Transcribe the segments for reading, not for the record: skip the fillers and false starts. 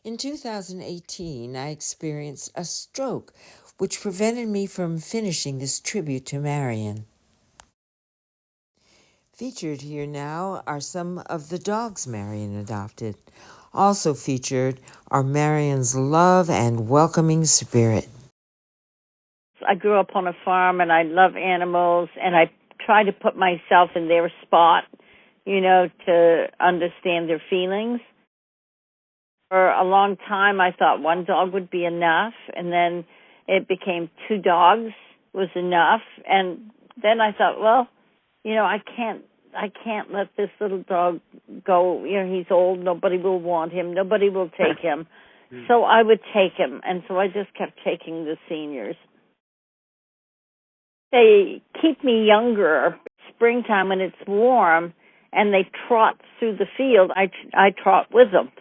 In 2018, I experienced a stroke, which prevented me from finishing this tribute to Marion. Featured here now are some of the dogs Marion adopted. Also featured are Marion's love and welcoming spirit. I grew up on a farm and I love animals, and I try to put myself in their spot, to understand their feelings. For a long time, I thought one dog would be enough, and then it became 2 dogs was enough. And then I thought, well, I can't let this little dog go. He's old. Nobody will want him. Nobody will take him. So I would take him, and so I just kept taking the seniors. They keep me younger. Springtime when it's warm and they trot through the field, I trot with them.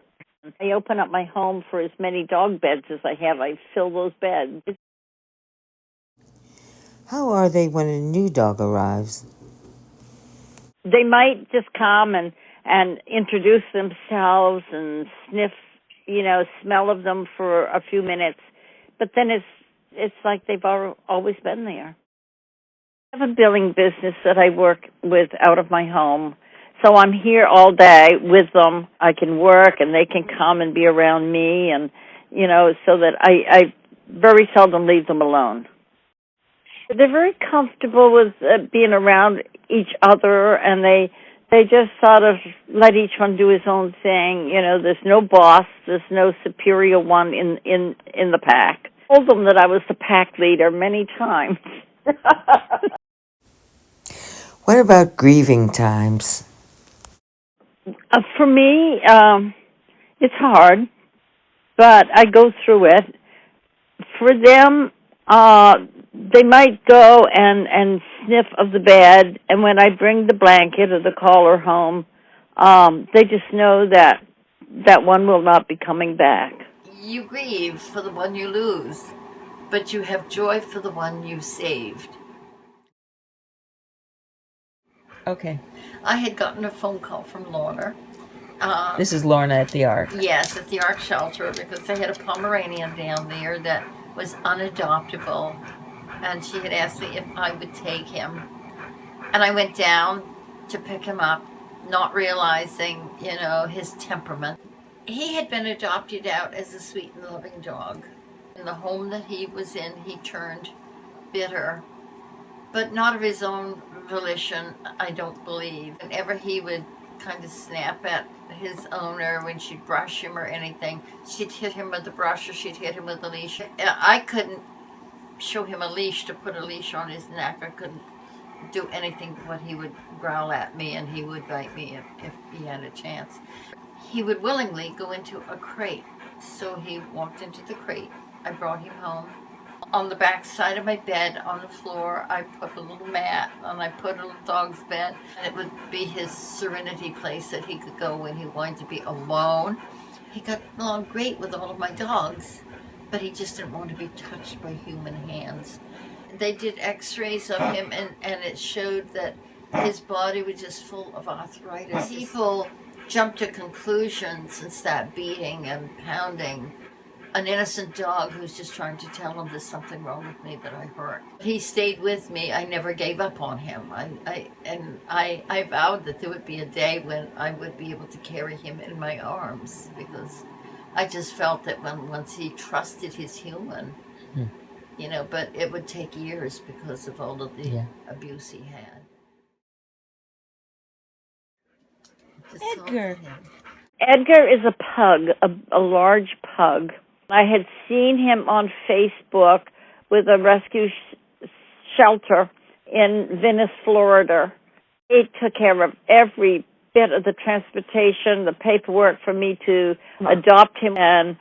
I open up my home for as many dog beds as I have. I fill those beds. How are they when a new dog arrives? They might just come and introduce themselves and sniff, smell of them for a few minutes. But then it's like they've always been there. I have a billing business that I work with out of my home. So I'm here all day with them. I can work and they can come and be around me, and, so that I very seldom leave them alone. They're very comfortable with being around each other, and they just sort of let each one do his own thing. There's no boss. There's no superior one in the pack. I told them that I was the pack leader many times. What about grieving times? For me, it's hard, but I go through it. For them, they might go and sniff of the bed, and when I bring the blanket or the collar home, they just know that one will not be coming back. You grieve for the one you lose, but you have joy for the one you've saved. Okay. I had gotten a phone call from Lorna. This is Lorna at the Ark. Yes, at the Ark shelter, because they had a Pomeranian down there that was unadoptable, and she had asked me if I would take him. And I went down to pick him up, not realizing, his temperament. He had been adopted out as a sweet and loving dog. In the home that he was in, he turned bitter, but not of his own volition, I don't believe. Whenever he would kind of snap at his owner when she'd brush him or anything, she'd hit him with the brush or she'd hit him with a leash. I couldn't show him a leash to put a leash on his neck. I couldn't do anything but he would growl at me and he would bite me if he had a chance. He would willingly go into a crate. So he walked into the crate. I brought him home. On the back side of my bed, on the floor, I put a little mat, and I put a little dog's bed. And it would be his serenity place that he could go when he wanted to be alone. He got along great with all of my dogs, but he just didn't want to be touched by human hands. They did x-rays of him, and it showed that his body was just full of arthritis. People jump to conclusions and start beating and pounding an innocent dog who's just trying to tell him there's something wrong with me that I hurt. He stayed with me. I never gave up on him. I vowed that there would be a day when I would be able to carry him in my arms, because I just felt that once he trusted his human, but it would take years because of all of the abuse he had. Edgar. Edgar is a pug, a large pug. I had seen him on Facebook with a rescue shelter in Venice, Florida. He took care of every bit of the transportation, the paperwork for me to adopt him and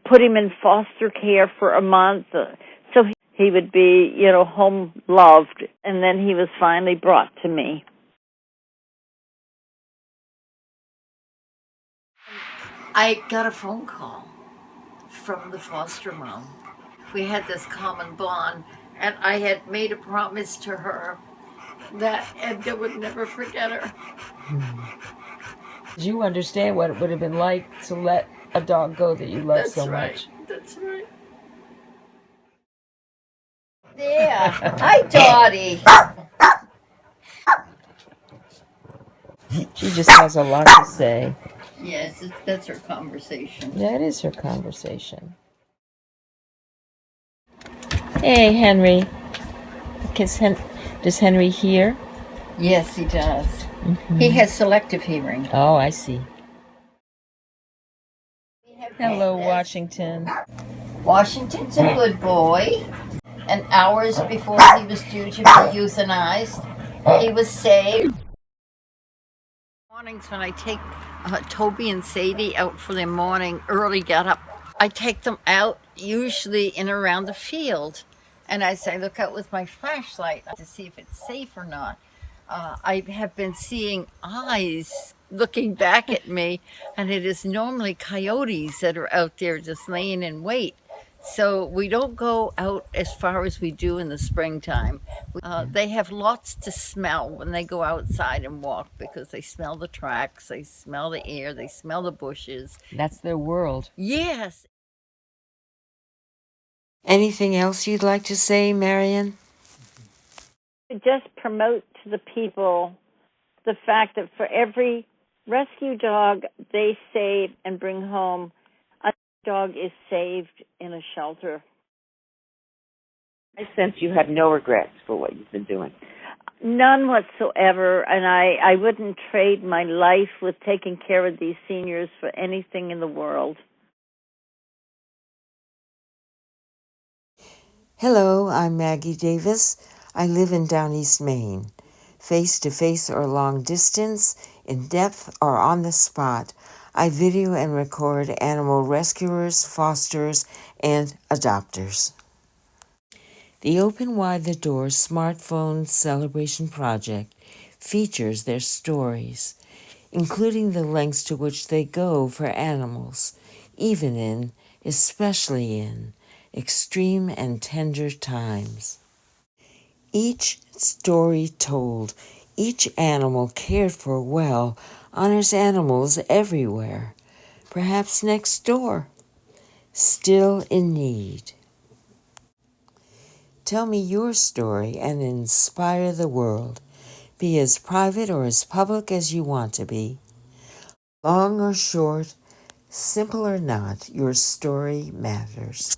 put him in foster care for a month. So he would be, home loved. And then he was finally brought to me. I got a phone call from the foster mom. We had this common bond, and I had made a promise to her that Edgar would never forget her. Did you understand what it would have been like to let a dog go that you love so much? That's right. There. Hi, Dottie. She just has a lot to say. Yes, that's her conversation. That is her conversation. Hey, Henry. Does Henry hear? Yes, he does. He has selective hearing. Oh, I see. Hello, Washington. Washington's a good boy. And hours before he was due to be euthanized, he was saved. Mornings when I take Toby and Sadie out for their morning early get up, I take them out usually in around the field, and as I look out with my flashlight to see if it's safe or not, I have been seeing eyes looking back at me, and it is normally coyotes that are out there just laying in wait. So we don't go out as far as we do in the springtime. They have lots to smell when they go outside and walk because they smell the tracks, they smell the air, they smell the bushes. That's their world. Yes. Anything else you'd like to say, Marion? Just promote to the people the fact that for every rescue dog they save and bring home, a dog is saved in a shelter. I sense you have no regrets for what you've been doing. None whatsoever, and I wouldn't trade my life with taking care of these seniors for anything in the world. Hello, I'm Maggie Davis. I live in Down East, Maine. Face-to-face or long distance, in depth or on the spot, I video and record animal rescuers, fosters, and adopters. The Open Wide the Door Smartphone Celebration Project features their stories, including the lengths to which they go for animals, even in, especially in, extreme and tender times. Each story told, each animal cared for well, honors animals everywhere, perhaps next door, still in need. Tell me your story and inspire the world. Be as private or as public as you want to be. Long or short, simple or not, your story matters.